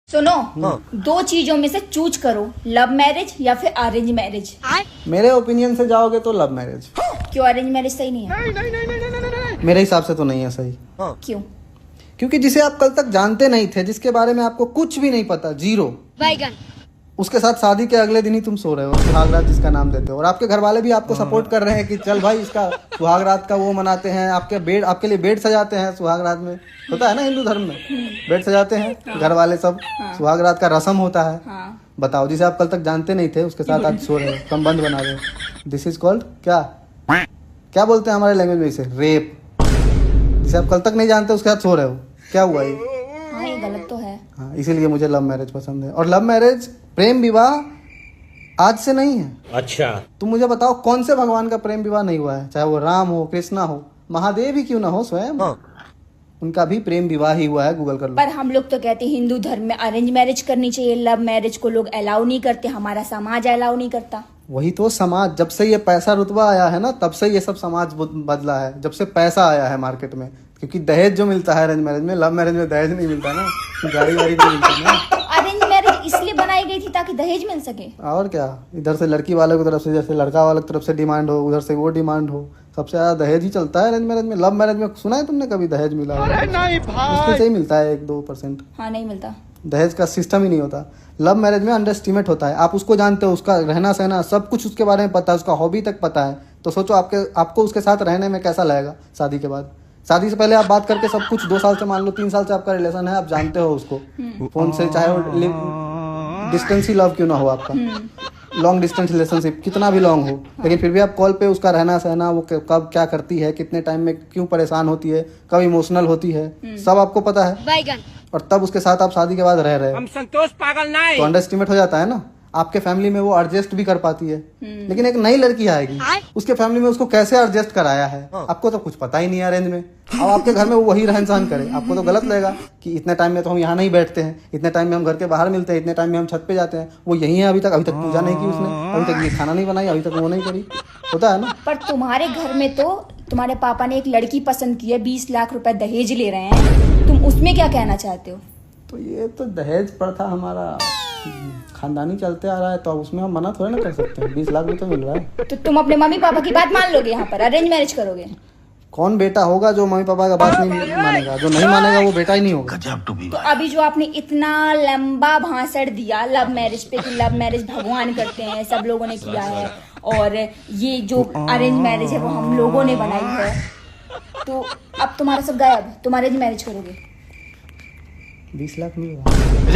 सुनो, दो चीजों में से चूज करो, लव मैरिज या फिर अरेंज मैरिज। मेरे ओपिनियन से जाओगे तो लव मैरिज। क्यों अरेंज मैरिज सही नहीं है? मेरे हिसाब से तो नहीं है सही। क्यों? क्योंकि जिसे आप कल तक जानते नहीं थे, जिसके बारे में आपको कुछ भी नहीं पता, जीरो, उसके साथ शादी के अगले दिन ही तुम सो रहे हो, सुहागरात जिसका नाम देते हो, और आपके घर वाले भी आपको सपोर्ट कर रहे हैं कि चल भाई इसका सुहागरात का वो मनाते हैं, आपके लिए बेड सजाते हैं संहागरात में, होता है ना हिंदू धर्म में, बेड सजाते हैं घर वाले सब, सुहागरात का रस्म होता है। बताओ, जिसे आप कल तक जानते नहीं थे उसके साथ आज सो रहे हो, संबंध बना रहे हो। दिस इज कॉल्ड क्या बोलते हैं हमारे लैंग्वेज में इसे? रेप। जिसे आप कल तक नहीं जानते उसके साथ सो रहे हो, क्या हुआ ये? हाँ, ये गलत तो है। हाँ, इसीलिए मुझे लव मैरिज पसंद है। और लव मैरिज, प्रेम विवाह आज से नहीं है। अच्छा, तुम मुझे बताओ कौन से भगवान का प्रेम विवाह नहीं हुआ है? चाहे वो राम हो, कृष्णा हो, महादेव ही क्यों ना हो स्वयं, उनका भी प्रेम विवाह ही हुआ है, गूगल कर लो। पर हम लोग तो कहते हैं हिंदू धर्म में अरेंज मैरिज करनी चाहिए, लव मैरिज को लोग अलाउ नहीं करते, हमारा समाज अलाउ नहीं करता। वही तो समाज, जब से ये पैसा रुतबा आया है ना, तब से ये सब समाज बदला है, जब से पैसा आया है मार्केट में। क्योंकि दहेज जो मिलता है अरेंज मैरिज में, लव मैरिज में दहेज नहीं मिलता ना, गाड़ी वाड़ी नहीं मिलता ना। अरेंज मैरिज इसलिए बनाई गई थी ताकि दहेज मिल सके। और क्या, इधर से लड़की वाले की तरफ से, जैसे लड़का वाले की तरफ से डिमांड हो, उधर से वो डिमांड हो, सबसे ज्यादा दहेज ही चलता है अरेंज मैरिज में। लव मैरिज में सुना है तुमने कभी दहेज मिला? मुश्किल से ही मिलता है 1-2%। हाँ, नहीं मिलता। दहेज का सिस्टम ही नहीं होता। लव मैरिज में अंडर एस्टिमेट होता है, आप उसको जानते हो, उसका रहना सहना सब कुछ उसके बारे में पता है, उसका हॉबी तक पता है, तो सोचो आपको उसके साथ रहने में कैसा लगेगा शादी के बाद। शादी से पहले आप बात करके सब कुछ, 2 साल से, मान लो 3 साल से आपका रिलेशन है, आप जानते हो उसको फोन से, चाहे वो डिस्टेंस ही लव क्यों ना हो आपका, लॉन्ग डिस्टेंस रिलेशनशिप कितना भी लॉन्ग हो, लेकिन फिर भी आप कॉल पे उसका रहना सहना, वो कब क्या करती है, कितने टाइम में क्यों परेशान होती है, कब इमोशनल होती है, सब आपको पता है। और तब उसके साथ आप शादी के बाद रह रहे हो, हम संतोष पागल नहीं, तो अंडर एस्टिमेट हो जाता है ना। आपके फैमिली में वो एडजस्ट भी कर पाती है, लेकिन एक नई लड़की आएगी, उसके फैमिली में उसको कैसे एडजस्ट कराया है आपको तो कुछ पता ही नहीं है अरेंज में। अब आपके घर में वो वही रहन सहन करे, आपको तो गलत लगेगा कि इतने टाइम में तो हम यहाँ नहीं बैठते हैं, इतने टाइम में हम घर के बाहर मिलते हैं, इतने टाइम में हम छत पे जाते हैं, वो यही है अभी तक पूजा नहीं की उसने, अभी तक ये खाना नहीं बनाई, अभी तक वो नहीं करी, होता है ना। पर तुम्हारे घर में तो तुम्हारे पापा ने एक लड़की पसंद की है, 20 लाख रुपए दहेज ले रहे हैं, तुम उसमें क्या कहना चाहते हो? तो ये तो दहेज प्रथा हमारा खानदानी चलते आ रहा है, तो अब उसमें हम मना थोड़ा ना कर सकते हैं। 20 लाख भी तो मिल रहा है। तो तुम अपने मम्मी पापा की बात मान लोगे, यहाँ पर अरेंज मैरिज करोगे? कौन बेटा होगा जो मम्मी पापा का बात नहीं मानेगा? जो नहीं मानेगा वो बेटा ही नहीं होगा। तो अभी जो आपने इतना लंबा भाषण दिया लव मैरिज पे कि लव मैरिज भगवान करते हैं, सब लोगों ने किया है, और ये जो अरेंज मैरिज है वो हम लोगों ने बनाई है, तो अब तुम्हारा सब गायब, तुम अरेंज मैरिज करोगे? 20 लाख नहीं होगा।